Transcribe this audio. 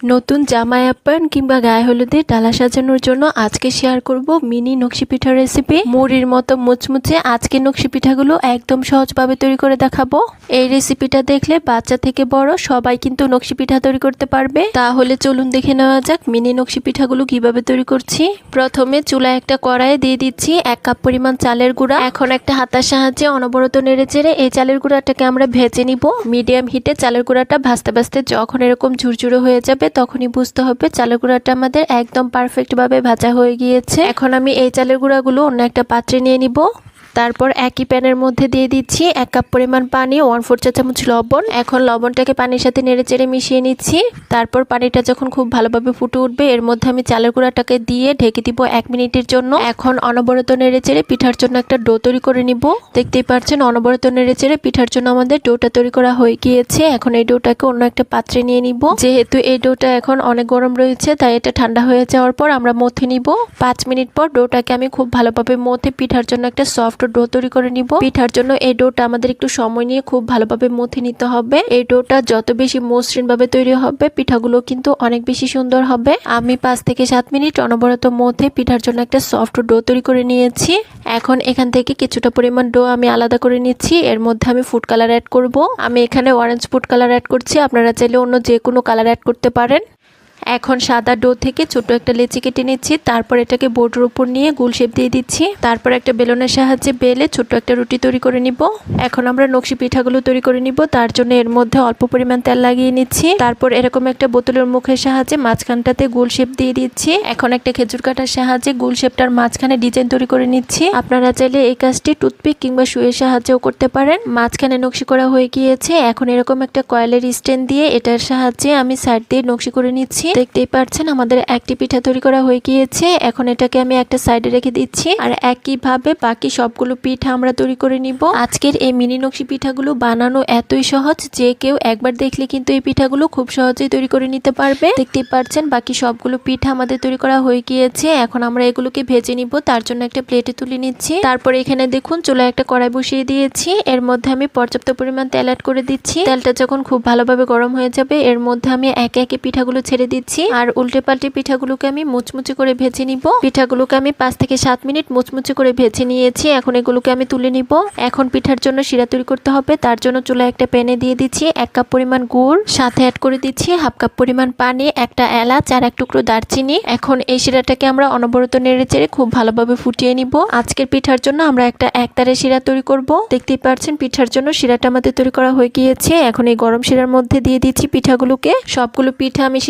নতুন জামাই আপ্যায়ন কিংবা গায়ে হলুদের ডালা সাজানোর জন্য আজকে শেয়ার করব মিনি নকশি পিঠা রেসিপি। মুড়ির মতো মুচমুচে আজকে নকশি পিঠাগুলো একদম সহজভাবে তৈরি করে দেখাবো। এই রেসিপিটা দেখলে বাচ্চা থেকে বড় সবাই কিন্তু নকশি পিঠা তৈরি করতে পারবে। তাহলে চলুন দেখে নেওয়া যাক মিনি নকশি পিঠাগুলো কিভাবে তৈরি করছি। প্রথমে চুলায় একটা কড়াইয়ে দিয়ে দিচ্ছি 1 কাপ পরিমাণ চালের গুঁড়া। এখন একটা হাতার সাহায্যে অনবরত নেড়ে চেড়ে এই চালের গুঁড়াটাকে আমরা ভেজে নিব। মিডিয়াম হিটে চালের গুঁড়াটা ভাজতে ভাজতে যখন এরকম ঝুরঝুরে হয়ে যাবে তখনই বুঝতে হবে চালের গুঁড়াটা আমাদের একদম পারফেক্ট ভাবে ভাজা হয়ে গিয়েছে। এখন আমি এই চালের গুঁড়াগুলো অন্য একটা পাত্রে নিয়ে নিব। তারপর একই প্যানের মধ্যে দিয়ে দিচ্ছি 1 কাপ পরিমাণ পানি, 1/4 চা চামচ লবণ। এখন লবণটাকে পানির সাথে নেড়েচেড়ে মিশিয়ে নিচ্ছি। তারপর পানিটা যখন খুব ভালোভাবে ফুটে উঠবে এর মধ্যে আমি চালের গুঁড়াটাকে দিয়ে ঢেকে দিব 1 মিনিটের জন্য। এখন অনবরত নেড়েচেড়ে পিঠার জন্য একটা ডো তৈরি করে নিব। দেখতেই পাচ্ছেন অনবরত নেড়েচেড়ে পিঠার জন্য আমাদের ডোটা তৈরি করা হয়ে গিয়েছে। এখন এই ডোটাকে অন্য একটা পাত্রে নিয়ে নিব। যেহেতু এই ডোটা এখন অনেক গরম রয়েছে তাই এটা ঠান্ডা হয়ে যাওয়ার পর আমরা মথে নিব। 5 মিনিট পর ডোটাকে আমি খুব ভালোভাবে মথে পিঠার জন্য একটা সফট ডো তৈরি করে নিব। পিঠার জন্য এই ডোটা আমাদের একটু সময় নিয়ে খুব ভালোভাবে মথে নিতে হবে। এই ডোটা যত বেশি মসৃণ ভাবে তৈরি হবে পিঠাগুলো কিন্তু অনেক বেশি সুন্দর হবে। আমি 5 থেকে 7 মিনিট অনবরত মথে পিঠার জন্য একটা সফট ডো তৈরি করে নিয়েছি। এখন এখান থেকে কিছুটা পরিমাণ ডো আমি আলাদা করে নিচ্ছি। এর মধ্যে আমি ফুড কালার অ্যাড করব। আমি এখানে অরেঞ্জ ফুড কালার অ্যাড করছি, আপনারা চাইলে অন্য যে কোনো কালার অ্যাড করতে পারেন। এখন সাদা ডো থেকে ছোট একটা লেচি কেটে নিচ্ছি। তারপর এটাকে বোর্ডের উপর নিয়ে গোল শেপ দিয়ে দিচ্ছি। তারপর একটা বেলনের সাহায্যে বেলে ছোট একটা রুটি তৈরি করে নিব। এখন আমরা নকশি পিঠাগুলো তৈরি করে নিব। তার জন্য এর মধ্যে অল্প পরিমাণ তেল লাগিয়ে নিচ্ছি। তারপর এরকম একটা বোতলের মুখের সাহায্যে মাঝখানটাতে গোল শেপ দিয়ে দিচ্ছি। এখন একটা খেজুর কাটার সাহায্যে গোল শেপটার মাঝখানে ডিজাইন তৈরি করে নিচ্ছি। আপনারা চাইলে এই কাজটি টুথপিক কিংবা সুইয়ের সাহায্যেও করতে পারেন। মাঝখানে নকশি করা হয়ে গিয়েছে। এখন এরকম একটা কয়েলের স্ট্যান্ড দিয়ে এটার সাহায্যে আমি সাইড দিয়ে নকশি করে নিচ্ছি। দেখতেই পাচ্ছেন আমাদের একটি পিঠা তৈরি করা হয়ে গিয়েছে। এখন এটাকে আমি একটা সাইডে রেখে দিচ্ছি। আর একইভাবে বাকি সবগুলো পিঠা আমরা তৈরি করে নিব। আজকের এই মিনি নকশি পিঠাগুলো বানানো এতই সহজ যে কেউ একবার দেখলে কিন্তু এই পিঠাগুলো খুব সহজেই তৈরি করে নিতে পারবে। দেখতেই পাচ্ছেন বাকি সবগুলো পিঠা আমাদের তৈরি করা হয়ে গিয়েছে। এখন আমরা এগুলোকে ভেজে নিব। তার জন্য একটা প্লেটে তুলে নিচ্ছি। তারপর এখানে দেখুন চুলায় একটা কড়াই বসিয়ে দিয়েছি। এর মধ্যে আমি পর্যাপ্ত পরিমাণ তেল অ্যাড করে দিচ্ছি। তেলটা যখন খুব ভালোভাবে গরম হয়ে যাবে এর মধ্যে আমি একে একে পিঠাগুলো ছেড়ে দিচ্ছি। আর উল্টে পাল্টে পিঠাগুলোকে আমি মুচমুচে করে ভেজে নিব। পিঠাগুলোকে আমি 5 থেকে 7 মিনিট মুচমুচে করে ভেজে নিয়েছি। এখন এগুলোকে আমি তুলে নিব। এখন পিঠার জন্য শিরা তৈরি করতে হবে। তার জন্য চুলায় একটা প্যানে দিয়ে দিচ্ছি 1 কাপ পরিমাণ গুড়, সাথে অ্যাড করে দিচ্ছি 1/2 কাপ পরিমাণ পানি, একটা এলাচ আর 1 টুকরো দারচিনি। এখন এই শিরাটাকে আমরা অনবরত নেড়ে চেড়ে খুব ভালোভাবে ফুটিয়ে নিব। আজকের পিঠার জন্য আমরা একটা একতারে শিরা তৈরি করব। দেখতেই পাচ্ছেন পিঠার জন্য শিরাটা আমাদের তৈরি করা হয়ে গিয়েছে। এখন এই গরম শিরার মধ্যে দিয়ে দিচ্ছি পিঠাগুলোকে। সবগুলো পিঠা আমি